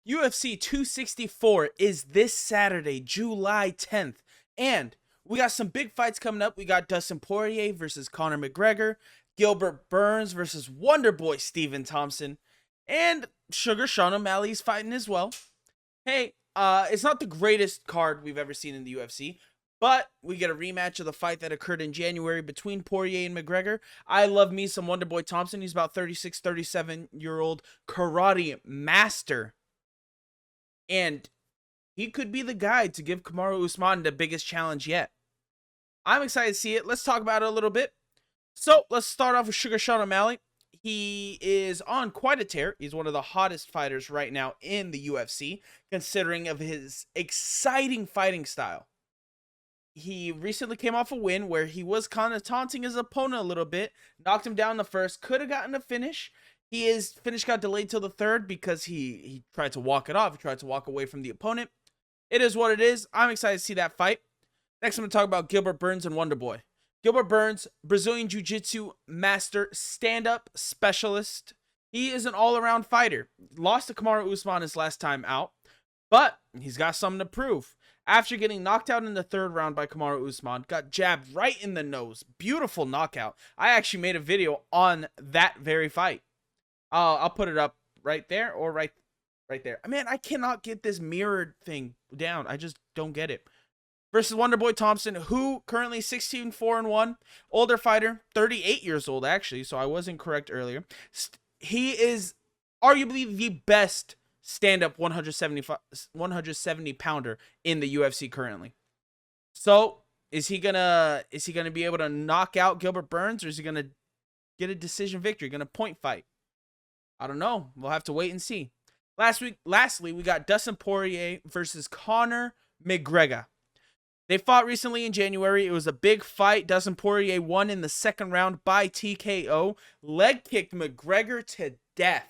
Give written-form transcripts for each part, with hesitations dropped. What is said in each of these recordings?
UFC 264 is this Saturday, July 10th. And we got some big fights coming up. We got Dustin Poirier versus Conor McGregor, Gilbert Burns versus Wonderboy Stephen Thompson, and Sugar Sean O'Malley's fighting as well. Hey, it's not the greatest card we've ever seen in the UFC, but we get a rematch of the fight that occurred in January between Poirier and McGregor. I love me some Wonderboy Thompson. He's about 36, 37-year-old karate master. And he could be the guy to give Kamaru Usman the biggest challenge yet. I'm excited to see it. Let's talk about it a little bit. So let's start off with Sugar Sean O'Malley. He is on quite a tear. He's one of the hottest fighters right now in the UFC, considering of his exciting fighting style. He recently came off a win where he was kind of taunting his opponent a little bit, knocked him down the first, could have gotten a finish. His finish got delayed till the third because he tried to walk it off. He tried to walk away from the opponent. It is what it is. I'm excited to see that fight. Next, I'm going to talk about Gilbert Burns and Wonderboy. Gilbert Burns, Brazilian Jiu-Jitsu master, stand-up specialist. He is an all-around fighter. Lost to Kamaru Usman his last time out, but he's got something to prove. After getting knocked out in the third round by Kamaru Usman, got jabbed right in the nose. Beautiful knockout. I actually made a video on that very fight. I'll put it up right there or right there. Man, I cannot get this mirrored thing down. I just don't get it. Versus Wonderboy Thompson, who currently 16-4-1, older fighter, 38 years old actually, so I was incorrect earlier. He is arguably the best stand-up 170 pounder in the UFC currently. So is he gonna be able to knock out Gilbert Burns, or is he gonna get a decision victory? Gonna point fight? I don't know. We'll have to wait and see. Lastly, we got Dustin Poirier versus Conor McGregor. They fought recently in January. It was a big fight. Dustin Poirier won in the second round by TKO. Leg kicked McGregor to death.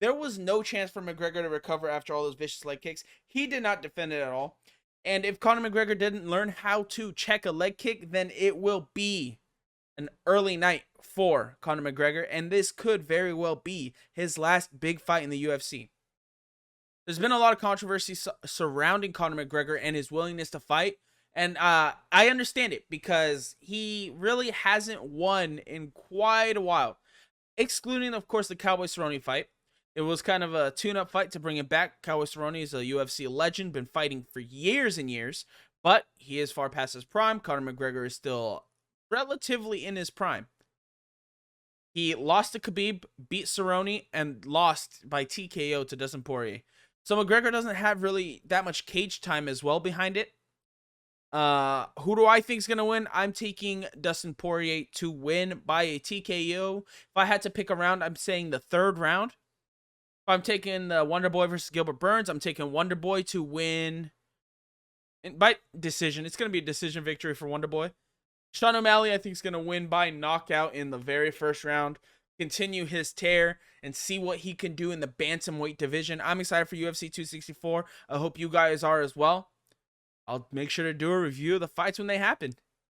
There was no chance for McGregor to recover after all those vicious leg kicks. He did not defend it at all. And if Conor McGregor didn't learn how to check a leg kick, then it will be an early night for Conor McGregor. And this could very well be his last big fight in the UFC. There's been a lot of controversy surrounding Conor McGregor and his willingness to fight. And I understand it because he really hasn't won in quite a while. Excluding, of course, the Cowboy Cerrone fight. It was kind of a tune-up fight to bring him back. Cowboy Cerrone is a UFC legend, been fighting for years and years. But he is far past his prime. Conor McGregor is still relatively in his prime. He lost to Khabib, beat Cerrone, and lost by TKO to Dustin Poirier. So McGregor doesn't have really that much cage time as well behind it. Who do I think is going to win? I'm taking Dustin Poirier to win by a TKO. If I had to pick a round, I'm saying the third round. If I'm taking the Wonderboy versus Gilbert Burns, I'm taking Wonderboy to win by decision. It's going to be a decision victory for Wonderboy. Sean O'Malley, I think, is going to win by knockout in the very first round. Continue his tear and see what he can do in the bantamweight division. I'm excited for UFC 264. I hope you guys are as well. I'll make sure to do a review of the fights when they happen.